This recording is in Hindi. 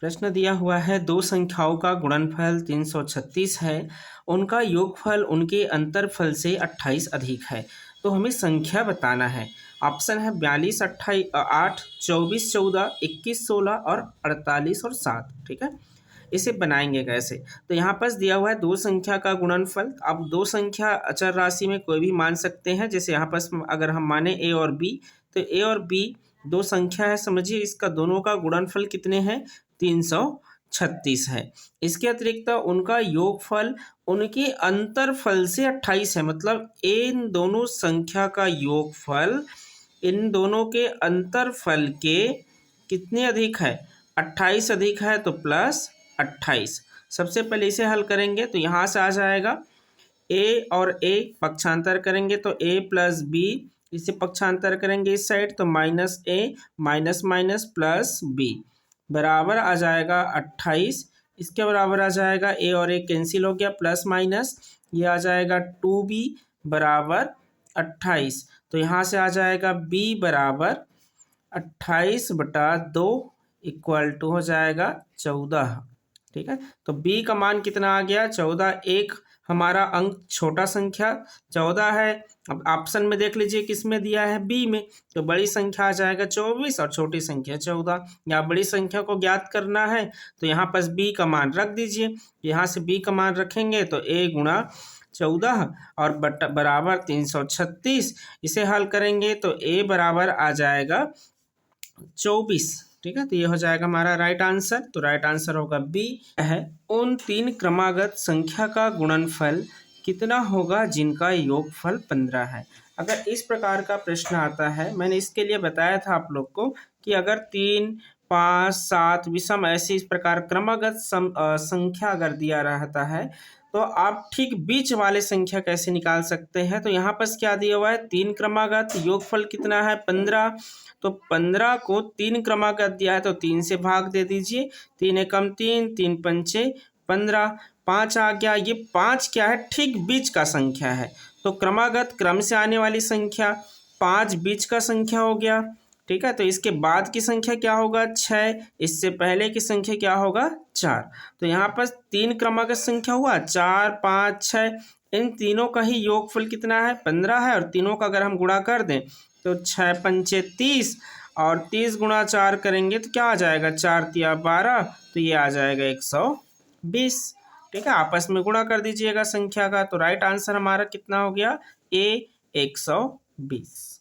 प्रश्न दिया हुआ है दो संख्याओं का गुणनफल 336 है, उनका योगफल उनके अंतरफल से 28 अधिक है। तो हमें संख्या बताना है। ऑप्शन है 42 8 24 14 21 16 और 48 और 7। ठीक है, इसे बनाएंगे कैसे? तो यहाँ पर दिया हुआ है दो संख्या का गुणनफल। अब दो संख्या अचर राशि में कोई भी मान सकते हैं। जैसे यहाँ पर अगर हम माने ए और बी, तो ए और बी दो संख्या है, समझिए इसका दोनों का गुणनफल कितने हैं? 336 है। इसके अतिरिक्त उनका योगफल उनके अंतरफल से 28 है। मतलब इन दोनों संख्या का योगफल इन दोनों के अंतरफल के कितने अधिक है? 28 अधिक है, तो प्लस 28। सबसे पहले इसे हल करेंगे तो यहाँ से आ जाएगा ए और ए पक्षांतर करेंगे तो ए प्लस बी, इसे पक्षांतर करेंगे इस साइड तो माइनस ए माइनस माइनस प्लस बी बराबर आ जाएगा 28। इसके बराबर आ जाएगा ए और ए कैंसिल हो गया, प्लस माइनस ये आ जाएगा 2b बराबर 28। तो यहाँ से आ जाएगा b बराबर 28/2 इक्वल टू हो जाएगा 14। ठीक है, तो b का मान कितना आ गया? 14। एक हमारा अंक छोटा संख्या 14 है। अब ऑप्शन में देख लीजिए किस में दिया है? बी में। तो बड़ी संख्या आ जाएगा 24 और छोटी संख्या 14। या बड़ी संख्या को ज्ञात करना है तो यहाँ पर बी का मान रख दीजिए। यहाँ से बी का मान रखेंगे तो a गुणा 14 और बराबर 336। इसे हल करेंगे तो a बराबर आ जाएगा 24। ठीक है, तो ये हो जाएगा हमारा राइट आंसर। तो राइट आंसर होगा बी है। उन तीन क्रमागत संख्या का गुणनफल कितना होगा जिनका योगफल 15 है? अगर इस प्रकार का प्रश्न आता है, मैंने इसके लिए बताया था आप लोग को कि अगर 3 5 7 विषम ऐसे इस प्रकार क्रमागत संख्या अगर दिया रहता है तो आप ठीक बीच वाले संख्या कैसे निकाल सकते हैं? तो यहाँ पर क्या दिया हुआ है? 3 क्रमागत, योगफल कितना है? 15। तो 15 को 3 क्रमागत दिया है तो 3 से भाग दे दीजिए। 3 एकम 3, 3 पंचे 15, 5 आ गया। ये 5 क्या है? ठीक बीच का संख्या है। तो क्रमागत क्रम से आने वाली संख्या, 5 बीच का संख्या हो गया। ठीक है, तो इसके बाद की संख्या क्या होगा? 6। इससे पहले की संख्या क्या होगा? 4। तो यहाँ पर 3 क्रमागत संख्या हुआ, 4 5 6। इन तीनों का ही योगफल कितना है? 15 है। और तीनों का अगर हम गुणा कर दें तो 6 पंचे 30 और 30 गुणा 4 करेंगे तो क्या आ जाएगा? 4 तिया 12, तो ये आ जाएगा 120। ठीक है, आपस में गुणा कर दीजिएगा संख्या का। तो राइट आंसर हमारा कितना हो गया? A 120।